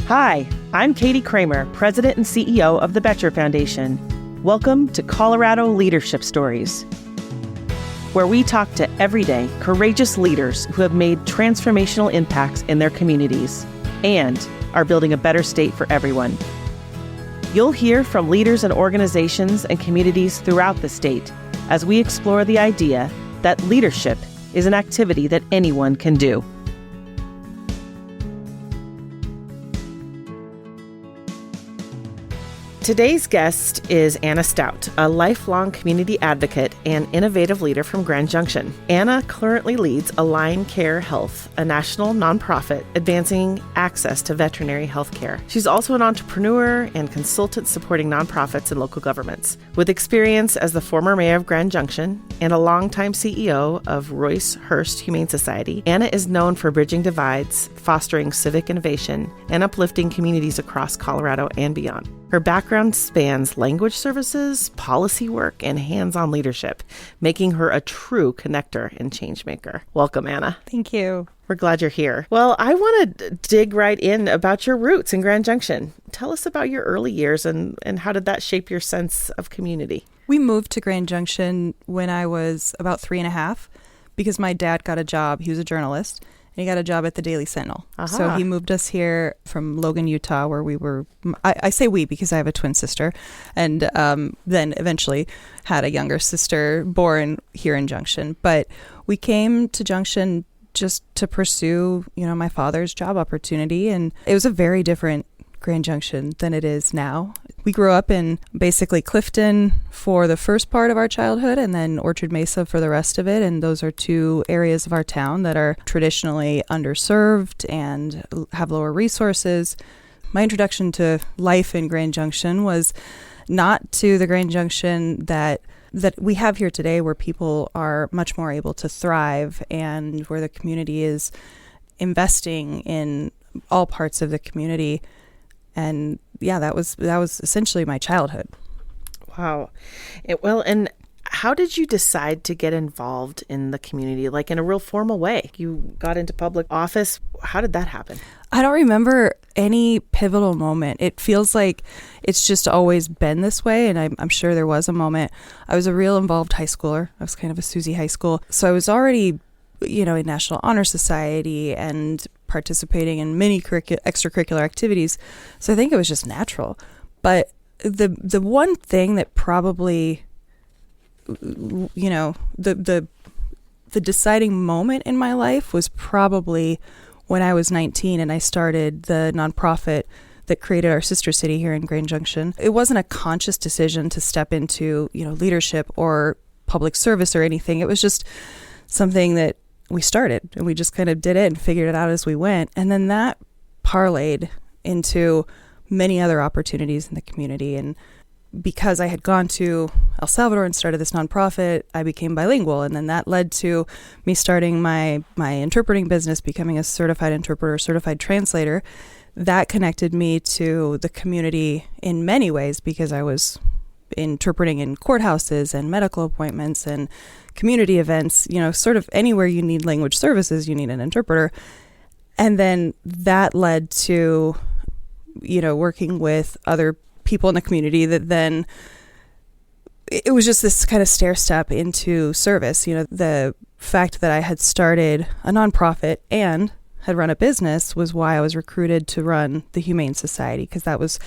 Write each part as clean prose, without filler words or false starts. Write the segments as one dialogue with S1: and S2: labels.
S1: Hi, I'm Katie Kramer, President and CEO of the Boettcher Foundation. Welcome to Colorado Leadership Stories, where we talk to everyday, courageous leaders who have made transformational impacts in their communities and are building a better state for everyone. You'll hear from leaders and organizations and communities throughout the state as we explore the idea that leadership is an activity that anyone can do. Today's guest is Anna Stout, a lifelong community advocate and innovative leader from Grand Junction. Anna currently leads Align Care Health, a national nonprofit advancing access to veterinary health care. She's also an entrepreneur and consultant supporting nonprofits and local governments. With experience as the former mayor of Grand Junction and a longtime CEO of Royce Hurst Humane Society, Anna is known for bridging divides, fostering civic innovation, and uplifting communities across Colorado and beyond. Her background spans language services, policy work, and hands-on leadership, making her a true connector and changemaker. Welcome, Anna.
S2: Thank you.
S1: We're glad you're here. Well, I want to dig right in about your roots in Grand Junction. Tell us about your early years and how did that shape your sense of community?
S2: We moved to Grand Junction when I was about 3.5 because my dad got a job. He was a journalist. And he got a job at the Daily Sentinel. So he moved us here from Logan, Utah, where we were, I say we because I have a twin sister, and then eventually had a younger sister born here in Junction. But we came to Junction just to pursue, my father's job opportunity. And it was a very different Grand Junction than it is now. We grew up in basically Clifton for the first part of our childhood and then Orchard Mesa for the rest of it. And those are two areas of our town that are traditionally underserved and have lower resources. My introduction to life in Grand Junction was not to the Grand Junction that we have here today, where people are much more able to thrive and where the community is investing in all parts of the community. And yeah, that was essentially my childhood.
S1: Wow. And how did you decide to get involved in the community, like in a real formal way? You got into public office. How did that happen?
S2: I don't remember any pivotal moment. It feels like it's just always been this way. And I'm sure there was a moment. I was a real involved high schooler. I was kind of a Susie high school. So I was already in National Honor Society and participating in many extracurricular activities. So I think it was just natural. But the one thing that probably, the deciding moment in my life was probably when I was 19 and I started the nonprofit that created our sister city here in Grand Junction. It wasn't a conscious decision to step into, leadership or public service or anything. It was just something that we started and we just kind of did it and figured it out as we went. And then that parlayed into many other opportunities in the community. And because I had gone to El Salvador and started this nonprofit, I became bilingual. And then that led to me starting my interpreting business, becoming a certified interpreter, certified translator. That connected me to the community in many ways because I was interpreting in courthouses and medical appointments and community events, sort of anywhere you need language services, you need an interpreter. And then that led to, working with other people in the community that then it was just this kind of stair step into service. The fact that I had started a nonprofit and had run a business was why I was recruited to run the Humane Society, because that was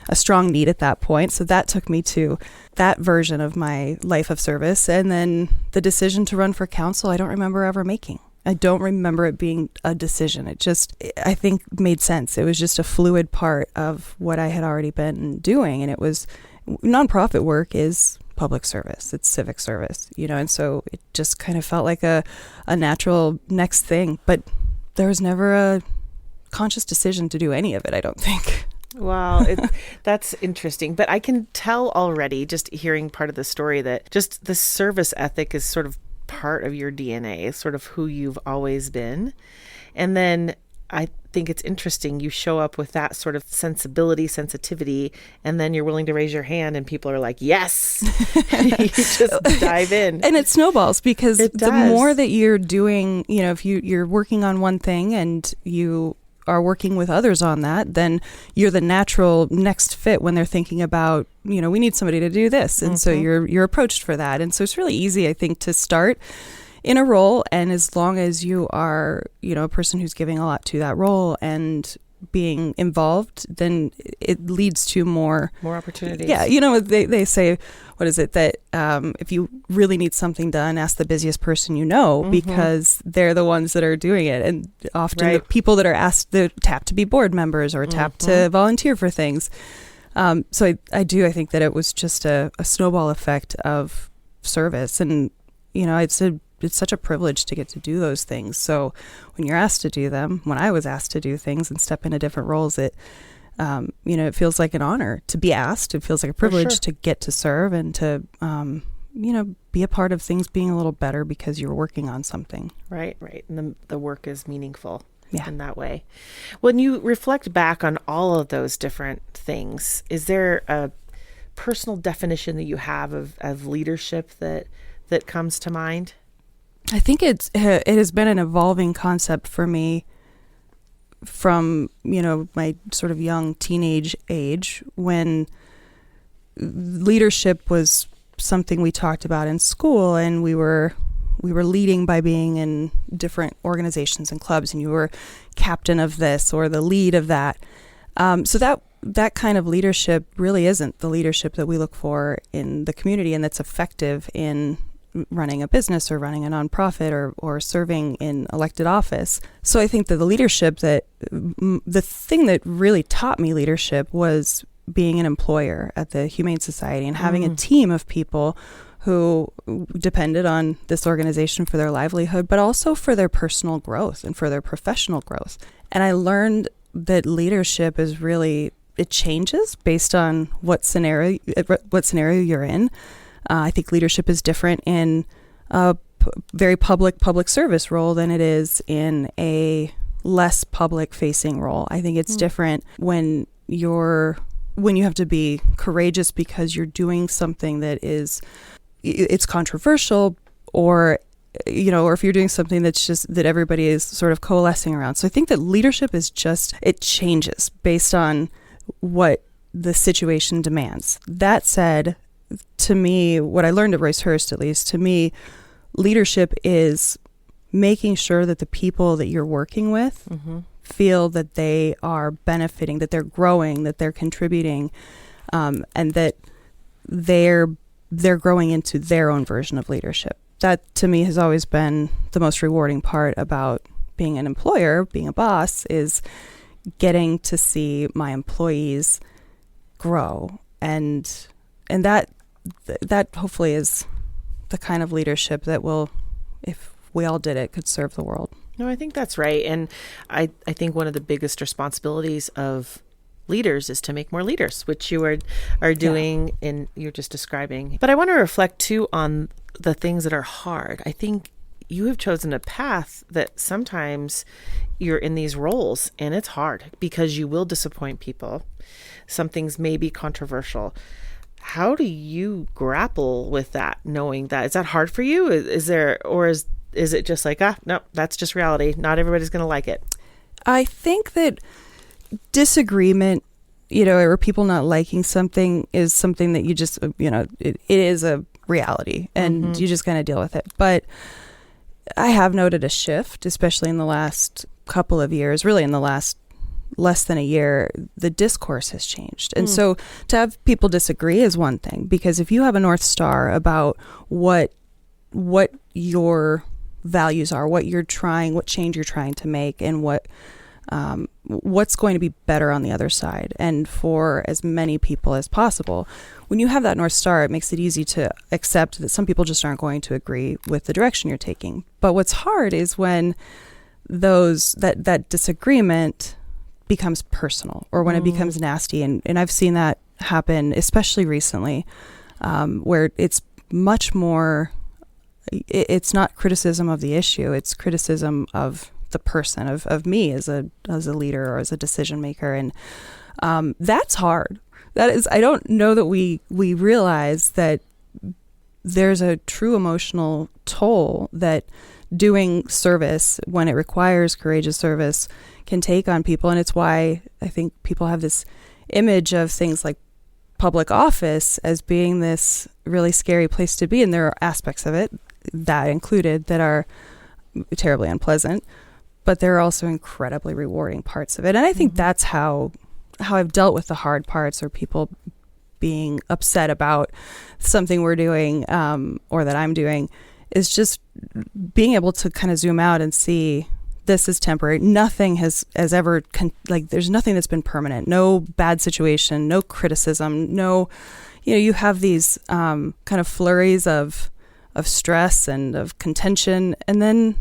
S2: a strong need at that point. So that took me to that version of my life of service. And then the decision to run for council, I don't remember ever making. I don't remember it being a decision. It just, I think, made sense. It was just a fluid part of what I had already been doing. And it was, nonprofit work is public service. It's civic service, and so it just kind of felt like a natural next thing. But there was never a conscious decision to do any of it, I don't think.
S1: Wow, that's interesting. But I can tell already, just hearing part of the story, that just the service ethic is sort of part of your DNA, sort of who you've always been. And then I think it's interesting, you show up with that sort of sensitivity, and then you're willing to raise your hand and people are like, yes, you just dive in.
S2: And it snowballs because the more that you're doing, if you're working on one thing and you are working with others on that, then you're the natural next fit when they're thinking about, we need somebody to do this. And so you're approached for that. And so it's really easy, I think, to start in a role. And as long as you are, a person who's giving a lot to that role and being involved, then it leads to more
S1: opportunities.
S2: Yeah. They say, what is it, that if you really need something done, ask the busiest person because they're the ones that are doing it. And often the people that are asked, they're tapped to be board members or tapped to volunteer for things. So I think that it was just a snowball effect of service. And, it's such a privilege to get to do those things. So when you're asked to do them, when I was asked to do things and step into different roles, it feels like an honor to be asked. It feels like a privilege to get to serve and to, be a part of things being a little better because you're working on something.
S1: Right. And the work is meaningful in that way. When you reflect back on all of those different things, is there a personal definition that you have of leadership that comes to mind?
S2: I think it has been an evolving concept for me from, my sort of young teenage age, when leadership was something we talked about in school, and we were leading by being in different organizations and clubs, and you were captain of this or the lead of that. So that kind of leadership really isn't the leadership that we look for in the community, and that's effective in running a business or running a nonprofit or serving in elected office. So I think that the thing that really taught me leadership was being an employer at the Humane Society and having a team of people who depended on this organization for their livelihood, but also for their personal growth and for their professional growth. And I learned that leadership is really, it changes based on what scenario you're in. I think leadership is different in a very public service role than it is in a less public facing role. I think it's different when you have to be courageous because you're doing something that it's controversial, or if you're doing something that's just that everybody is sort of coalescing around. So I think that leadership it changes based on what the situation demands. That said, to me, what I learned at Roycehurst, at least, to me, leadership is making sure that the people that you're working with feel that they are benefiting, that they're growing, that they're contributing, and that they're growing into their own version of leadership. That, to me, has always been the most rewarding part about being an employer, being a boss, is getting to see my employees grow. And that hopefully is the kind of leadership that will, if we all did it, could serve the world.
S1: No, I think that's right. And I think one of the biggest responsibilities of leaders is to make more leaders, which you are doing and you're just describing. But I want to reflect too on the things that are hard. I think you have chosen a path that sometimes you're in these roles and it's hard because you will disappoint people. Some things may be controversial. How do you grapple with that, knowing that? Is that hard for you? Is it just like, no, that's just reality. Not everybody's going to like it.
S2: I think that disagreement, or people not liking something is something that you just, it is a reality and you just kind of deal with it. But I have noted a shift, especially in the last couple of years, really in the last less than a year, the discourse has changed. And so to have people disagree is one thing, because if you have a North Star about what your values are, what change you're trying to make, and what's going to be better on the other side, and for as many people as possible, when you have that North Star, it makes it easy to accept that some people just aren't going to agree with the direction you're taking. But what's hard is when that disagreement becomes personal, or when it becomes nasty. And I've seen that happen, especially recently, where it's much more, it's not criticism of the issue, it's criticism of the person, of me as a leader or as a decision maker. And that's hard. That is, I don't know that we realize that there's a true emotional toll that doing service when it requires courageous service can take on people. And it's why I think people have this image of things like public office as being this really scary place to be. And there are aspects of it, that included, that are terribly unpleasant, but there are also incredibly rewarding parts of it. And I think that's how I've dealt with the hard parts, or people being upset about something we're doing or that I'm doing, is just being able to kind of zoom out and see this is temporary. Nothing has ever, there's nothing that's been permanent. No bad situation, no criticism, no, you have these kind of flurries of stress and of contention, and then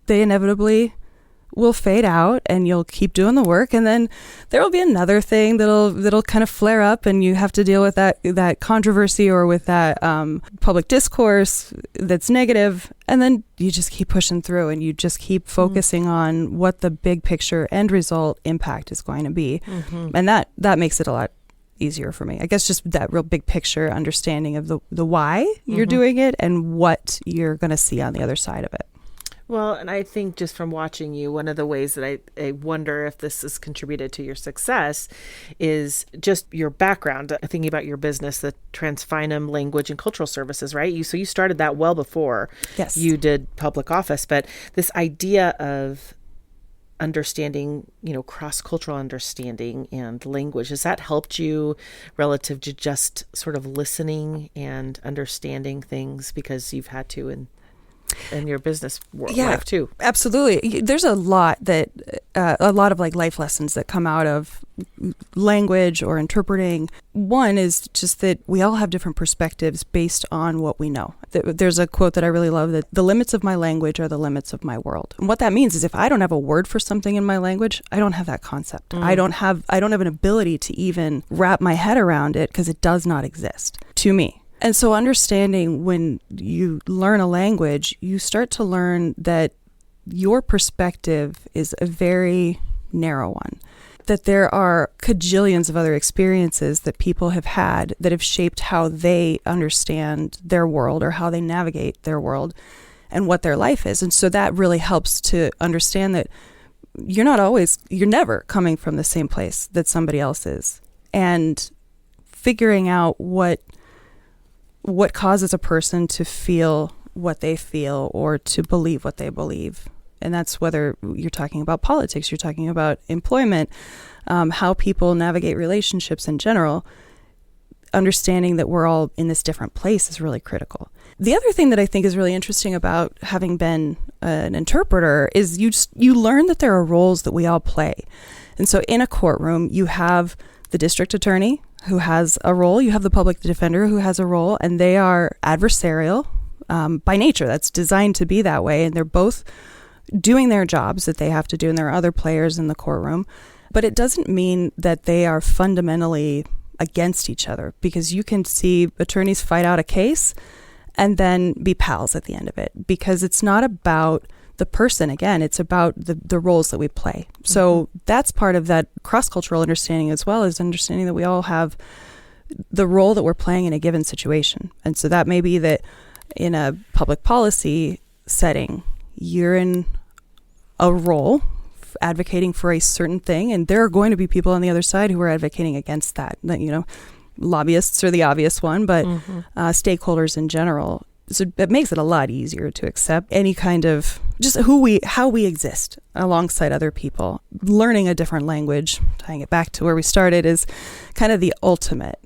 S2: they inevitably will fade out, and you'll keep doing the work, and then there will be another thing that'll kind of flare up, and you have to deal with that controversy or with that public discourse that's negative, and then you just keep pushing through, and you just keep focusing on what the big picture end result impact is going to be, and that makes it a lot easier for me. I guess just that real big picture understanding of the why you're doing it and what you're going to see on the other side of it.
S1: Well, and I think just from watching you, one of the ways that I wonder if this has contributed to your success is just your background, thinking about your business, the TransFinum Language and Cultural Services, right? So you started that well before you did public office, but this idea of understanding, cross-cultural understanding and language, has that helped you relative to just sort of listening and understanding things because you've had to in your business life too?
S2: Absolutely. There's a lot of like life lessons that come out of language or interpreting. One is just that we all have different perspectives based on what we know. There's a quote that I really love, that the limits of my language are the limits of my world. And what that means is if I don't have a word for something in my language, I don't have that concept. I don't have an ability to even wrap my head around it because it does not exist to me. And so understanding, when you learn a language, you start to learn that your perspective is a very narrow one, that there are cajillions of other experiences that people have had that have shaped how they understand their world or how they navigate their world and what their life is. And so that really helps to understand that you're never coming from the same place that somebody else is. And figuring out what causes a person to feel what they feel or to believe what they believe. And that's whether you're talking about politics, you're talking about employment, how people navigate relationships in general. Understanding that we're all in this different place is really critical. The other thing that I think is really interesting about having been an interpreter is you learn that there are roles that we all play. And so in a courtroom, you have the district attorney who has a role, you have the public defender who has a role, and they are adversarial by nature. That's designed to be that way, and they're both doing their jobs that they have to do, and there are other players in the courtroom. But it doesn't mean that they are fundamentally against each other, because you can see attorneys fight out a case and then be pals at the end of it, because it's not about the person. Again, it's about the roles that we play. So that's part of that cross-cultural understanding as well, is understanding that we all have the role that we're playing in a given situation. And so that may be that in a public policy setting, you're in a role advocating for a certain thing, and there are going to be people on the other side who are advocating against that. Lobbyists are the obvious one, but stakeholders in general. So it makes it a lot easier to accept any kind of just how we exist alongside other people. Learning a different language, tying it back to where we started, is kind of the ultimate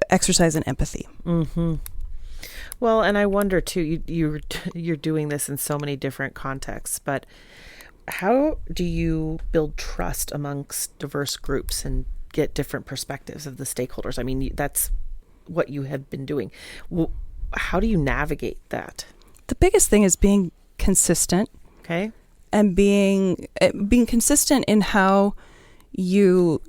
S2: exercise in empathy.
S1: Well, and I wonder too, you're doing this in so many different contexts, but how do you build trust amongst diverse groups and get different perspectives of the stakeholders? I mean, that's what you have been doing. How do you navigate that?
S2: The biggest thing is being consistent.
S1: Okay.
S2: And being consistent in how you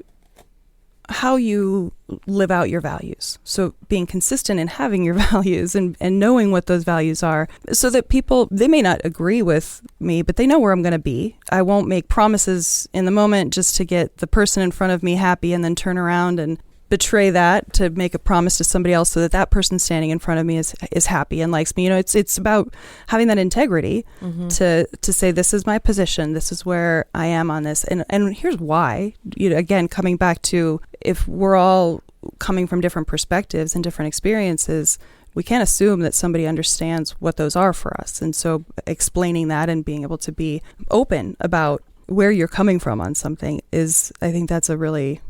S2: live out your values. So being consistent in having your values and knowing what those values are, so that people, they may not agree with me, but they know where I'm going to be. I won't make promises in the moment just to get the person in front of me happy and then turn around and betray that to make a promise to somebody else so that that person standing in front of me is happy and likes me. You know, it's about having that integrity to say, this is my position, this is where I am on this, and here's why. You know, again, coming back to, if we're all coming from different perspectives and different experiences, we can't assume that somebody understands what those are for us. And so explaining that and being able to be open about where you're coming from on something is, I think that's a really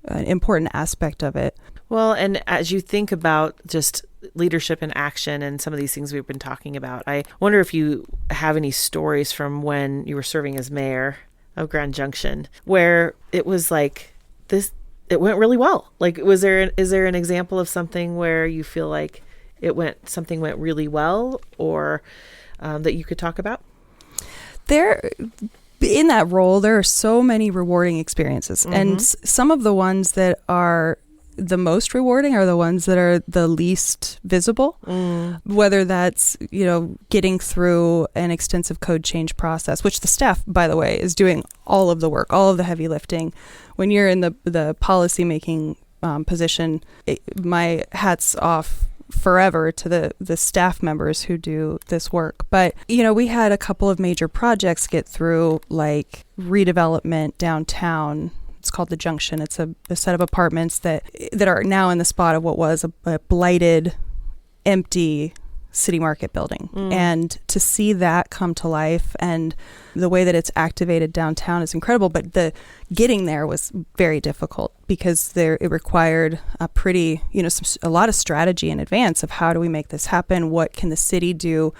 S2: important aspect of it.
S1: Well, and as you think about just leadership in action and some of these things we've been talking about, I wonder if you have any stories from when you were serving as mayor of Grand Junction where it was like this, it went really well. Like, is there an example of something where you feel like something went really well, or that you could talk about? In that role, there are so many rewarding experiences, and some of the ones that are the most rewarding are the ones that are the least visible, whether that's, you know, getting through an extensive code change process, which the staff, by the way, is doing all of the work, all of the heavy lifting. When you're in the policy making position, my hat's off forever to the staff members who do this work. But, you know, we had a couple of major projects get through, like redevelopment downtown. It's called the Junction. It's a set of apartments that are now in the spot of what was a blighted, empty city market building. And to see that come to life and the way that it's activated downtown is incredible. But the getting there was very difficult because it required a lot of strategy in advance of how do we make this happen? What can the city do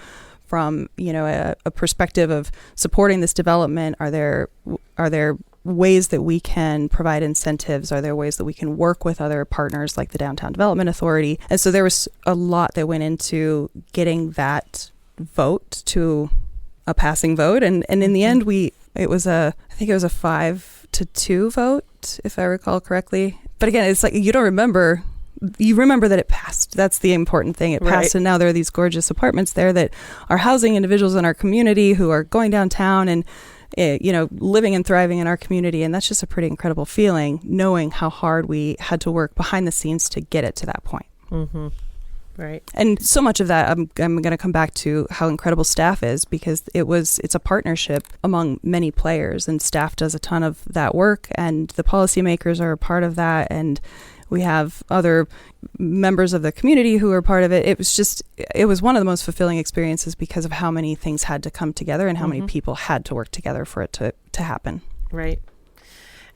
S1: from, you know, a perspective of supporting this development? Are there ways that we can provide incentives? Are there ways that we can work with other partners like the Downtown Development Authority? And so there was a lot that went into getting that vote to a passing vote. And in the end, I think it was a 5-2 vote, if I recall correctly. But again, it's like, you remember that it passed. That's the important thing. It passed, right. And now there are these gorgeous apartments there that are housing individuals in our community who are going downtown and, you know, living and thriving in our community. And that's just a pretty incredible feeling, knowing how hard we had to work behind the scenes to get it to that point. Right.
S2: And so much of that, I'm going to come back to how incredible staff is, because it's a partnership among many players, and staff does a ton of that work, and the policymakers are a part of that, and we have other members of the community who are part of it. It was one of the most fulfilling experiences because of how many things had to come together and how many people had to work together for it to happen. Right.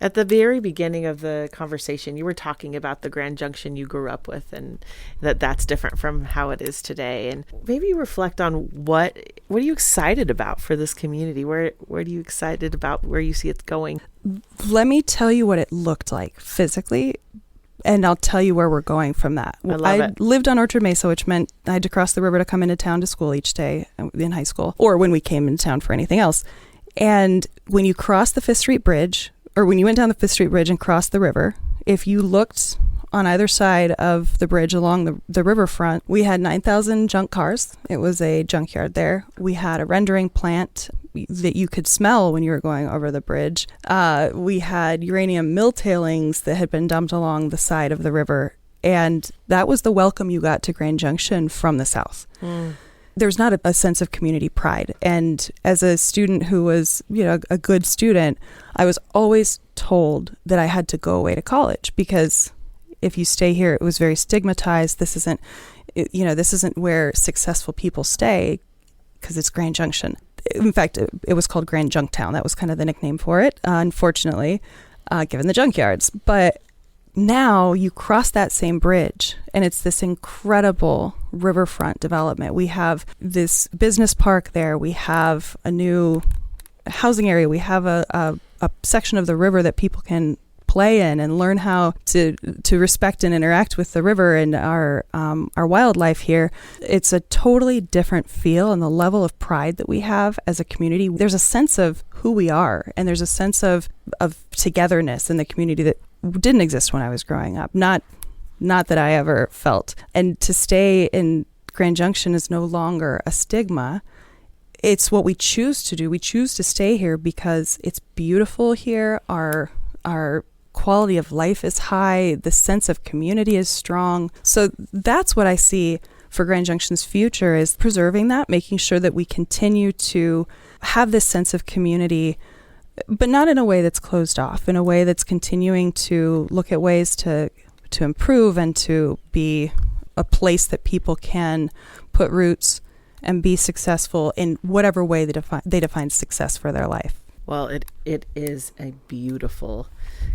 S1: At the very beginning of the conversation, you were talking about the Grand Junction you grew up with, and that's different from how it is today. And maybe reflect on what are you excited about for this community? Where are you excited about where you see it going?
S2: Let me tell you what it looked like physically, and I'll tell you where we're going from that. I lived on Orchard Mesa, which meant I had to cross the river to come into town to school each day in high school, or when we came into town for anything else. And when you cross the Fifth Street Bridge, or when you went down the Fifth Street Bridge and crossed the river, if you looked on either side of the bridge along the riverfront, we had 9,000 junk cars. It was a junkyard there. We had a rendering plant that you could smell when you were going over the bridge. We had uranium mill tailings that had been dumped along the side of the river. And that was the welcome you got to Grand Junction from the south. There's not a sense of community pride. And as a student who was, you know, a good student, I was always told that I had to go away to college, because if you stay here, it was very stigmatized. This isn't where successful people stay, because it's Grand Junction. In fact, it was called Grand Junktown. That was kind of the nickname for it, unfortunately, given the junkyards. But now you cross that same bridge, and it's this incredible riverfront development. We have this business park there. We have a new housing area. We have a section of the river that people can play in and learn how to respect and interact with the river and our wildlife here. It's a totally different feel, and the level of pride that we have as a community. There's a sense of who we are, and there's a sense of togetherness in the community that didn't exist when I was growing up. Not that I ever felt. And to stay in Grand Junction is no longer a stigma. It's what we choose to do. We choose to stay here because it's beautiful here. Our quality of life is high, the sense of community is strong. So that's what I see for Grand Junction's future, is preserving that, making sure that we continue to have this sense of community, but not in a way that's closed off, in a way that's continuing to look at ways to improve and to be a place that people can put roots and be successful in whatever way they define success for their life.
S1: Well, it is a beautiful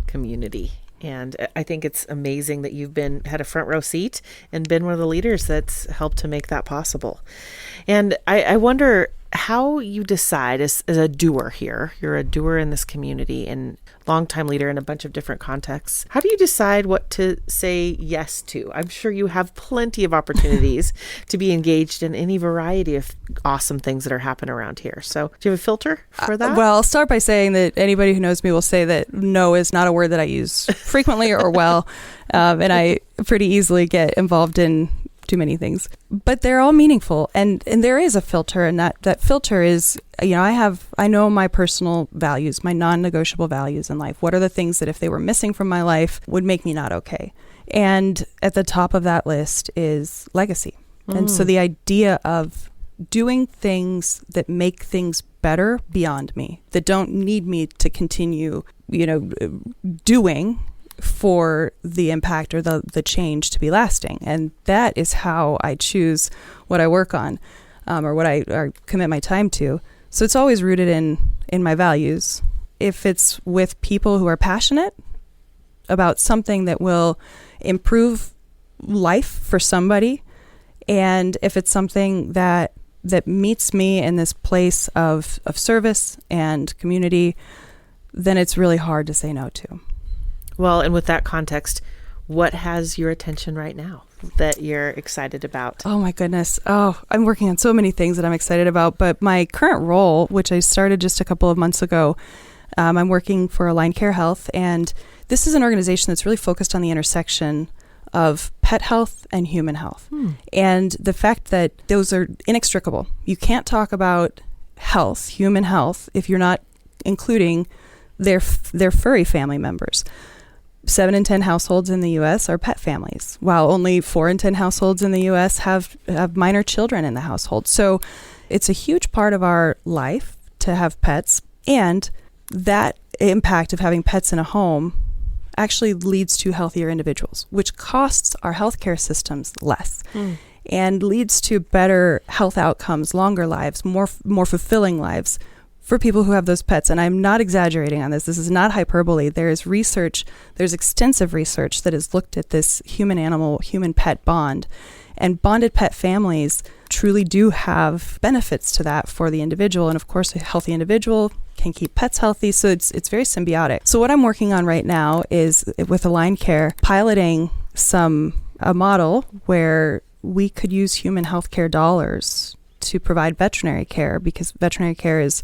S1: community. And I think it's amazing that you've had a front row seat and been one of the leaders that's helped to make that possible. And I wonder how you decide as a doer here. You're a doer in this community and longtime leader in a bunch of different contexts. How do you decide what to say yes to? I'm sure you have plenty of opportunities to be engaged in any variety of awesome things that are happening around here. So do you have a filter for that?
S2: Well, I'll start by saying that anybody who knows me will say that no is not a word that I use frequently or well. And I pretty easily get involved in too many things, but they're all meaningful. And there is a filter, and that filter is, I know my personal values, my non-negotiable values in life. What are the things that if they were missing from my life would make me not okay? And at the top of that list is legacy. And so the idea of doing things that make things better beyond me, that don't need me to continue, doing for the impact or the change to be lasting. And that is how I choose what I work on, or what I commit my time to. So it's always rooted in my values. If it's with people who are passionate about something that will improve life for somebody, and if it's something that meets me in this place of service and community, then it's really hard to say no to.
S1: Well, and with that context, what has your attention right now that you're excited about?
S2: Oh, my goodness. Oh, I'm working on so many things that I'm excited about. But my current role, which I started just a couple of months ago, I'm working for Aligned Care Health. And this is an organization that's really focused on the intersection of pet health and human health. And the fact that those are inextricable. You can't talk about health, human health, if you're not including their furry family members. 7 in 10 households in the U.S. are pet families, while only 4 in 10 households in the U.S. have minor children in the household. So it's a huge part of our life to have pets, and that impact of having pets in a home actually leads to healthier individuals, which costs our healthcare systems less and leads to better health outcomes, longer lives, more fulfilling lives for people who have those pets. And I'm not exaggerating on this. This is not hyperbole. There's extensive research that has looked at this human-animal, human-pet bond. And bonded pet families truly do have benefits to that for the individual. And of course, a healthy individual can keep pets healthy. So it's very symbiotic. So what I'm working on right now is with Aligned Care, piloting a model where we could use human healthcare dollars to provide veterinary care, because veterinary care is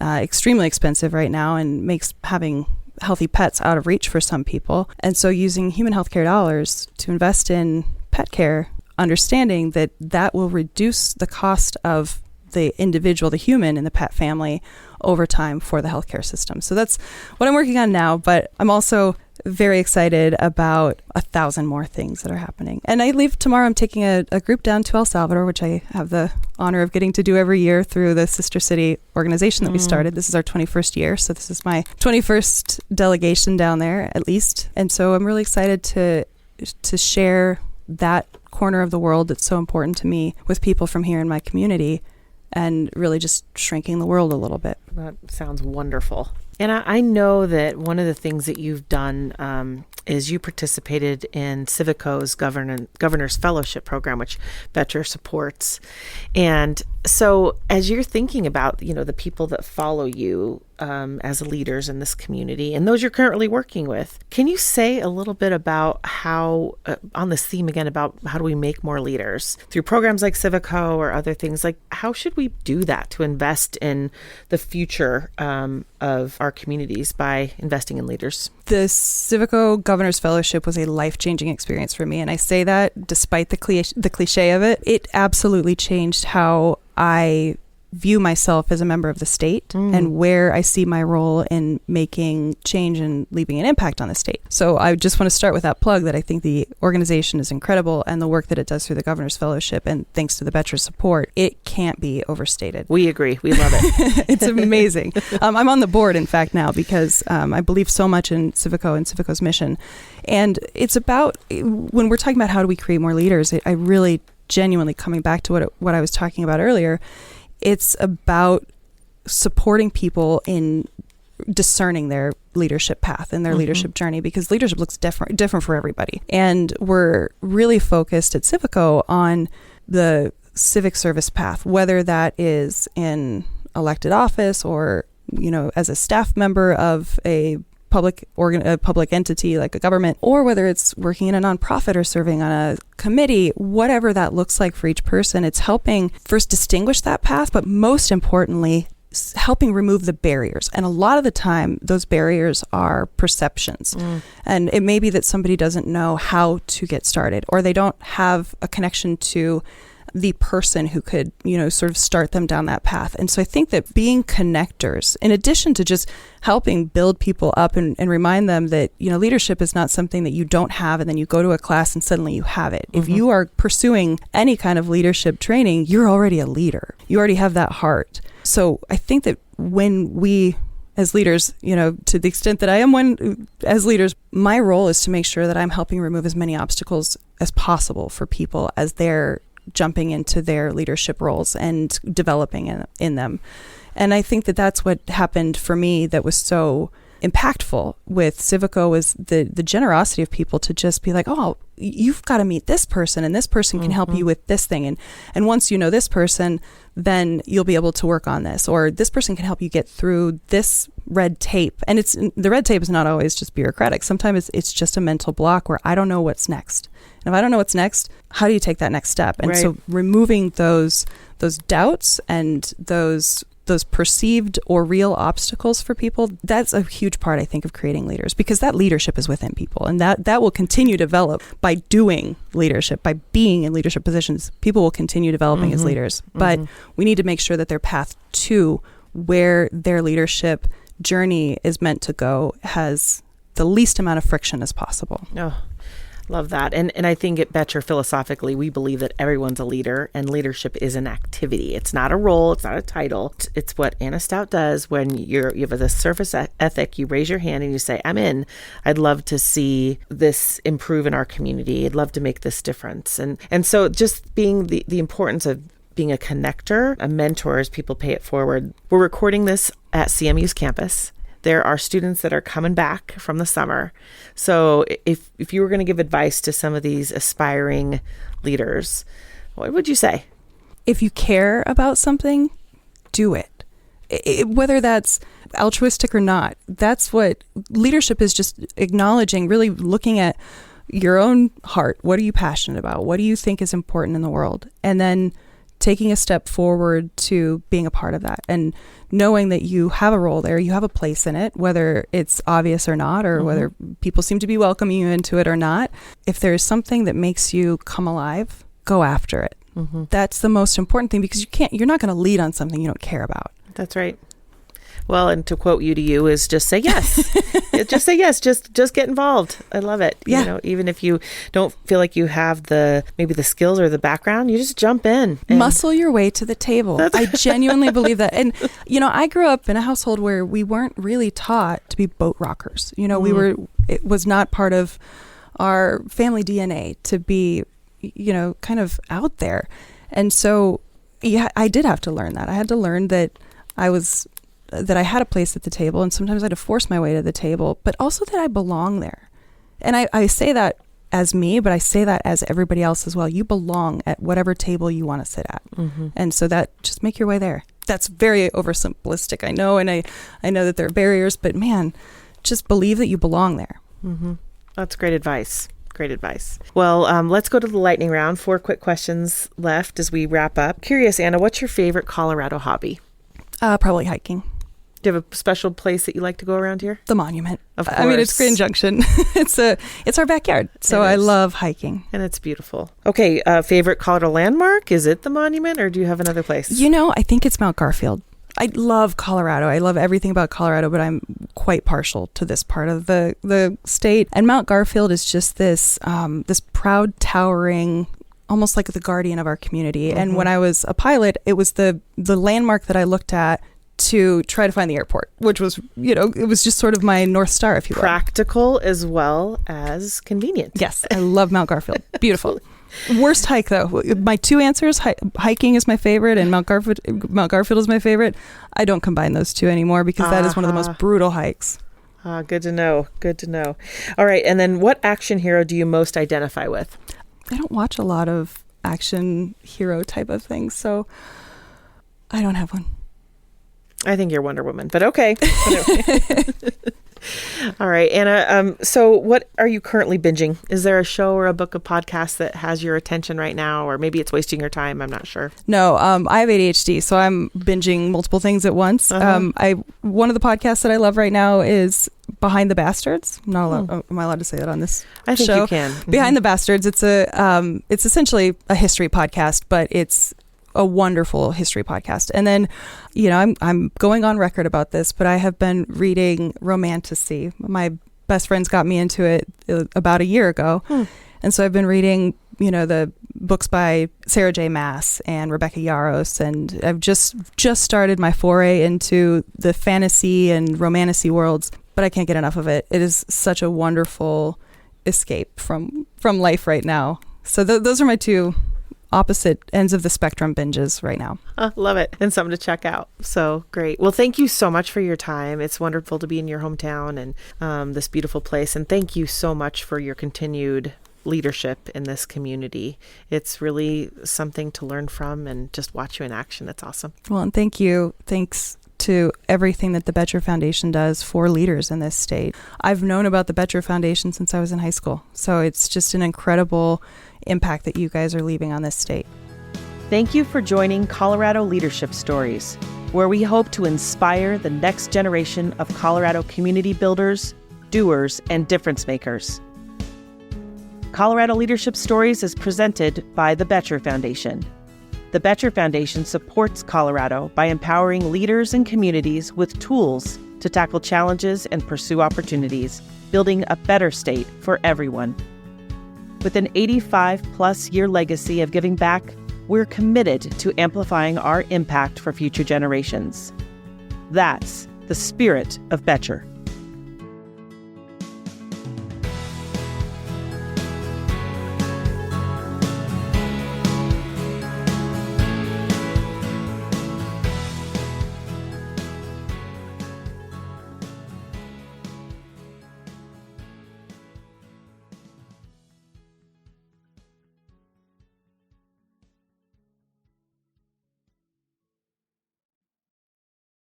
S2: extremely expensive right now and makes having healthy pets out of reach for some people. And so using human healthcare dollars to invest in pet care, understanding that will reduce the cost of the individual, the human in the pet family over time for the healthcare system. So that's what I'm working on now, but I'm also very excited about 1,000 more things that are happening. And I leave tomorrow. I'm taking a group down to El Salvador, which I have the honor of getting to do every year through the Sister City organization that we started. This is our 21st year, so this is my 21st delegation down there, at least. And so I'm really excited to share that corner of the world that's so important to me with people from here in my community, and really just shrinking the world a little bit.
S1: That sounds wonderful. And I know that one of the things that you've done is you participated in Civico's Governor's Fellowship Program, which Boettcher supports. And so as you're thinking about, the people that follow you as leaders in this community and those you're currently working with, can you say a little bit about how, on this theme again, about how do we make more leaders through programs like Civico or other things? Like, how should we do that to invest in the future of our communities by investing in leaders?
S2: The Civico Governor's Fellowship was a life-changing experience for me. And I say that despite the cliche of it. It absolutely changed how I view myself as a member of the state and where I see my role in making change and leaving an impact on the state. So I just want to start with that plug that I think the organization is incredible, and the work that it does through the Governor's Fellowship, and thanks to the Boettcher support, it can't be overstated.
S1: We agree. We love it.
S2: It's amazing. I'm on the board, in fact, now because I believe so much in Civico and Civico's mission. And it's about, when we're talking about how do we create more leaders, I really genuinely, coming back to what I was talking about earlier, it's about supporting people in discerning their leadership path and their leadership journey, because leadership looks different for everybody. And we're really focused at Civico on the civic service path, whether that is in elected office or, as a staff member of a public entity like a government, or whether it's working in a nonprofit or serving on a committee, whatever that looks like for each person. It's helping first distinguish that path, but most importantly, helping remove the barriers. And a lot of the time, those barriers are perceptions. And it may be that somebody doesn't know how to get started, or they don't have a connection to the person who could, sort of start them down that path. And so I think that being connectors, in addition to just helping build people up and remind them that, leadership is not something that you don't have and then you go to a class and suddenly you have it. If you are pursuing any kind of leadership training, you're already a leader. You already have that heart. So I think that when we, as leaders, to the extent that I am one as leaders, my role is to make sure that I'm helping remove as many obstacles as possible for people as they're jumping into their leadership roles and developing in them. And I think that that's what happened for me that was so impactful with Civico, was the generosity of people to just be like, oh, you've got to meet this person, and this person can help you with this thing. And once you know this person, then you'll be able to work on this, or this person can help you get through this red tape. And the red tape is not always just bureaucratic. Sometimes it's just a mental block where I don't know what's next. And if I don't know what's next, how do you take that next step? And so removing those doubts and those perceived or real obstacles for people, that's a huge part, I think, of creating leaders, because that leadership is within people, and that will continue to develop by doing leadership, by being in leadership positions. People will continue developing as leaders, but we need to make sure that their path to where their leadership journey is meant to go has the least amount of friction as possible.
S1: Oh, love that. And I think at Boettcher, philosophically, we believe that everyone's a leader, and leadership is an activity. It's not a role. It's not a title. It's what Anna Stout does when you have a surface ethic. You raise your hand and you say, I'm in. I'd love to see this improve in our community. I'd love to make this difference. And so just being the importance of being a connector, a mentor, as people pay it forward. We're recording this at CMU's campus. There are students that are coming back from the summer. So if you were going to give advice to some of these aspiring leaders, what would you say?
S2: If you care about something, do it. Whether that's altruistic or not, that's what leadership is, just acknowledging, really looking at your own heart. What are you passionate about? What do you think is important in the world? And then taking a step forward to being a part of that, and knowing that you have a role there, you have a place in it, whether it's obvious or not, or whether people seem to be welcoming you into it or not. If there's something that makes you come alive, go after it. That's the most important thing, because you're not going to lead on something you don't care about.
S1: That's right. Well, and to quote you is just say yes. Just say yes. Just get involved. I love it.
S2: Yeah.
S1: Even if you don't feel like you have maybe the skills or the background, you just jump in.
S2: Muscle your way to the table. I genuinely believe that. And, I grew up in a household where we weren't really taught to be boat rockers. It was not part of our family DNA to be, kind of out there. And so, yeah, I did have to learn that. I had to learn that I had a place at the table, and sometimes I had to force my way to the table, but also that I belong there. And I say that as me, but I say that as everybody else as well. You belong at whatever table you want to sit at. And so that, just make your way there. That's very oversimplistic, I know, and I know that there are barriers, but man, just believe that you belong there.
S1: That's great advice. Great advice. Well, let's go to the lightning round. 4 quick questions left as we wrap up. Curious, Anna, what's your favorite Colorado hobby?
S2: Probably hiking.
S1: Do you have a special place that you like to go around here?
S2: The monument.
S1: Of course.
S2: I mean, it's Grand Junction. It's our backyard. So I love hiking.
S1: And it's beautiful. Okay, favorite Colorado landmark? Is it the monument or do you have another place?
S2: I think it's Mount Garfield. I love Colorado. I love everything about Colorado, but I'm quite partial to this part of the state. And Mount Garfield is just this proud, towering, almost like the guardian of our community. Mm-hmm. And when I was a pilot, it was the landmark that I looked at to try to find the airport, which was, it was just sort of my North Star, if you will.
S1: Practical as well as convenient.
S2: Yes, I love Mount Garfield. Beautiful. Worst hike, though. My two answers, hiking is my favorite and Mount Garfield is my favorite. I don't combine those two anymore because that is one of the most brutal hikes.
S1: Good to know. Good to know. All right. And then what action hero do you most identify with?
S2: I don't watch a lot of action hero type of things, so I don't have one.
S1: I think you're Wonder Woman, but okay. All right, Anna. So what are you currently binging? Is there a show or a book, a podcast that has your attention right now, or maybe it's wasting your time? I'm not sure.
S2: No, I have ADHD, so I'm binging multiple things at once.
S1: Uh-huh.
S2: One of the podcasts that I love right now is Behind the Bastards. I'm not allowed. Am I allowed to say that on this show?
S1: I think you can. Mm-hmm.
S2: Behind the Bastards. It's it's essentially a history podcast, but it's a wonderful history podcast. And then, I'm going on record about this, but I have been reading Romantasy. My best friends got me into it about a year ago. And so I've been reading, the books by Sarah J. Maas and Rebecca Yarros. And I've just started my foray into the fantasy and romantasy worlds, but I can't get enough of it. It is such a wonderful escape from life right now. So those are my two opposite ends of the spectrum binges right now.
S1: Love it. And something to check out. So great. Well, thank you so much for your time. It's wonderful to be in your hometown and this beautiful place. And thank you so much for your continued leadership in this community. It's really something to learn from and just watch you in action. It's awesome.
S2: Well, and thank you. Thanks to everything that the Boettcher Foundation does for leaders in this state. I've known about the Boettcher Foundation since I was in high school. So it's just an incredible impact that you guys are leaving on this state.
S1: Thank you for joining Colorado Leadership Stories, where we hope to inspire the next generation of Colorado community builders, doers, and difference makers. Colorado Leadership Stories is presented by the Boettcher Foundation. The Boettcher Foundation supports Colorado by empowering leaders and communities with tools to tackle challenges and pursue opportunities, building a better state for everyone. With an 85-plus year legacy of giving back, we're committed to amplifying our impact for future generations. That's the spirit of Boettcher.